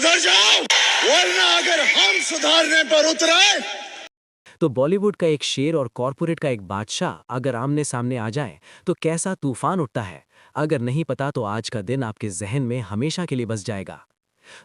सुधर जाओ, वरना अगर हम सुधारने पर उतरे। तो बॉलीवुड का एक शेर और कॉरपोरेट का एक बादशाह अगर आमने सामने आ जाए तो कैसा तूफान उठता है। अगर नहीं पता तो आज का दिन आपके जहन में हमेशा के लिए बस जाएगा।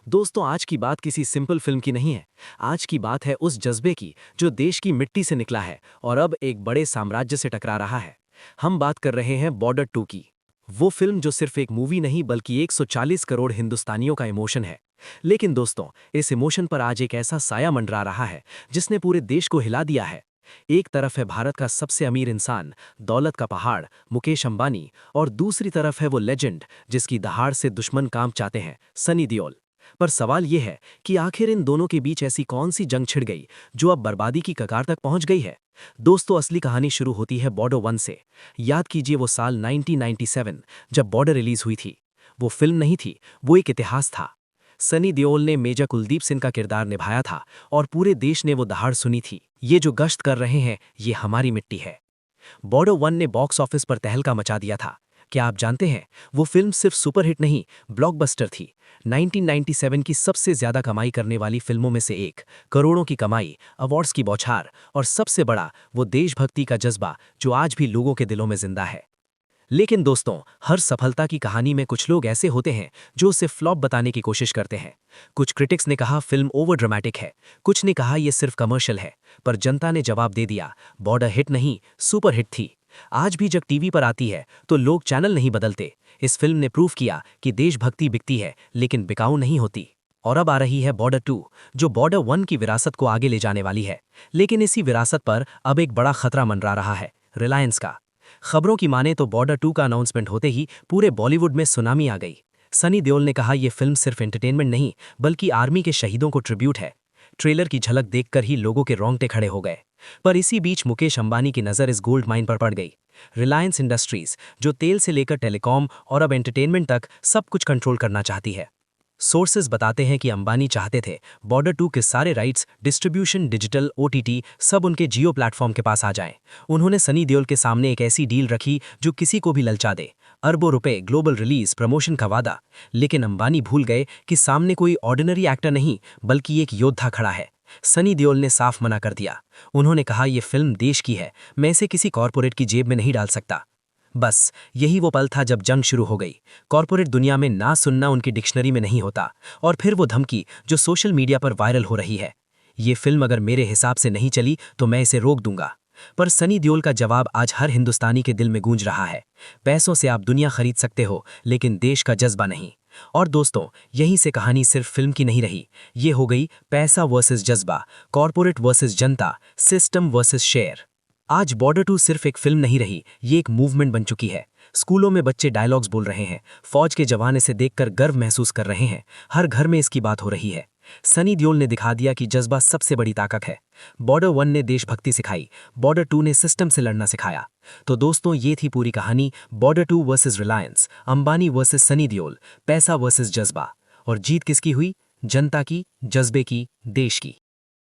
दोस्तों, आज की बात किसी सिंपल फिल्म की नहीं है। आज की बात है उस जज्बे की जो देश की मिट्टी से निकला है और अब एक बड़े साम्राज्य से टकरा रहा है। हम बात कर रहे हैं बॉर्डर 2 की। वो फिल्म जो सिर्फ एक मूवी नहीं बल्कि 140 करोड़ हिंदुस्तानियों का इमोशन है। लेकिन दोस्तों, इस इमोशन पर आज एक ऐसा साया मंडरा रहा है जिसने पूरे देश को हिला दिया है। एक तरफ है भारत का सबसे अमीर इंसान, दौलत का पहाड़, मुकेश अंबानी, और दूसरी तरफ है वो लेजेंड जिसकी दहाड़ से दुश्मन काम चाहते हैं, सनी देओल। पर सवाल ये है कि आखिर इन दोनों के बीच ऐसी कौन सी जंग छिड़ गई जो अब बर्बादी की कगार तक पहुंच गई है। दोस्तों, असली कहानी शुरू होती है बॉर्डर 1 से। याद कीजिए वो साल 1997 जब बॉर्डर रिलीज हुई थी। वो फिल्म नहीं थी, वो एक इतिहास था। सनी देओल ने मेजर कुलदीप सिंह का किरदार निभाया था और पूरे देश ने वो दहाड़ सुनी थी, ये जो गश्त कर रहे हैं ये हमारी मिट्टी है। बॉर्डर 1 ने बॉक्स ऑफिस पर तहलका मचा दिया था। क्या आप जानते हैं, वो फिल्म सिर्फ सुपरहिट नहीं, ब्लॉकबस्टर थी। 1997 की सबसे ज्यादा कमाई करने वाली फिल्मों में से एक, करोड़ों की कमाई, अवार्ड्स की बौछार, और सबसे बड़ा वो देशभक्ति का जज्बा जो आज भी लोगों के दिलों में जिंदा है। लेकिन दोस्तों, हर सफलता की कहानी में कुछ लोग ऐसे होते हैं जो उसे फ्लॉप बताने की कोशिश करते हैं। कुछ क्रिटिक्स ने कहा फिल्म ओवर ड्रामेटिक है, कुछ ने कहा ये सिर्फ कमर्शियल है, पर जनता ने जवाब दे दिया, बॉर्डर हिट नहीं, सुपर हिट थी। आज भी जब टीवी पर आती है तो लोग चैनल नहीं बदलते। इस फिल्म ने प्रूव किया कि देशभक्ति बिकती है लेकिन बिकाऊ नहीं होती। और अब आ रही है बॉर्डर 2, जो बॉर्डर 1 की विरासत को आगे ले जाने वाली है। लेकिन इसी विरासत पर अब एक बड़ा खतरा मंडरा रहा है, रिलायंस का। खबरों की माने तो बॉर्डर 2 का अनाउंसमेंट होते ही पूरे बॉलीवुड में सुनामी आ गई। सनी देओल ने कहा यह फिल्म सिर्फ एंटरटेनमेंट नहीं बल्कि आर्मी के शहीदों को ट्रिब्यूट है। ट्रेलर की झलक देखकर ही लोगों के रोंगटे खड़े हो गए। पर इसी बीच मुकेश अंबानी की नज़र इस गोल्ड माइन पर पड़ गई। रिलायंस इंडस्ट्रीज, जो तेल से लेकर टेलीकॉम और अब एंटरटेनमेंट तक सब कुछ कंट्रोल करना चाहती है। सोर्सेज बताते हैं कि अंबानी चाहते थे बॉर्डर 2 के सारे राइट्स, डिस्ट्रीब्यूशन, डिजिटल, ओटीटी सब उनके जियो प्लेटफॉर्म के पास आ जाएं। उन्होंने सनी देओल के सामने एक ऐसी डील रखी जो किसी को भी ललचा दे, अरबों रुपए, ग्लोबल रिलीज, प्रमोशन का वादा। लेकिन अंबानी भूल गए कि सामने कोई ऑर्डिनरी एक्टर नहीं बल्कि एक योद्धा खड़ा है। सनी देओल ने साफ मना कर दिया। उन्होंने कहा यह फिल्म देश की है, मैं इसे किसी कॉरपोरेट की जेब में नहीं डाल सकता। बस यही वो पल था जब जंग शुरू हो गई। कॉरपोरेट दुनिया में ना सुनना उनकी डिक्शनरी में नहीं होता। और फिर वो धमकी जो सोशल मीडिया पर वायरल हो रही है, ये फिल्म अगर मेरे हिसाब से नहीं चली तो मैं इसे रोक दूंगा। पर सनी देओल का जवाब आज हर हिंदुस्तानी के दिल में गूंज रहा है, पैसों से आप दुनिया खरीद सकते हो लेकिन देश का जज्बा नहीं। और दोस्तों, यहीं से कहानी सिर्फ फिल्म की नहीं रही, ये हो गई पैसा वर्सेस जज्बा, कॉरपोरेट वर्सेस जनता, सिस्टम वर्सेस शेयर। आज बॉर्डर 2 सिर्फ एक फिल्म नहीं रही, ये एक मूवमेंट बन चुकी है। स्कूलों में बच्चे डायलॉग्स बोल रहे हैं, फौज के जवान इसे देखकर गर्व महसूस कर रहे हैं, हर घर में इसकी बात हो रही है। सनी देओल ने दिखा दिया कि जज्बा सबसे बड़ी ताकत है। बॉर्डर 1 ने देशभक्ति सिखाई, बॉर्डर 2 ने सिस्टम से लड़ना सिखाया। तो दोस्तों, ये थी पूरी कहानी, border 2 versus Reliance, Ambani versus Sunny Deol, पैसा वर्सेस जज्बा। और जीत किसकी हुई? जनता की, जज्बे की, देश की।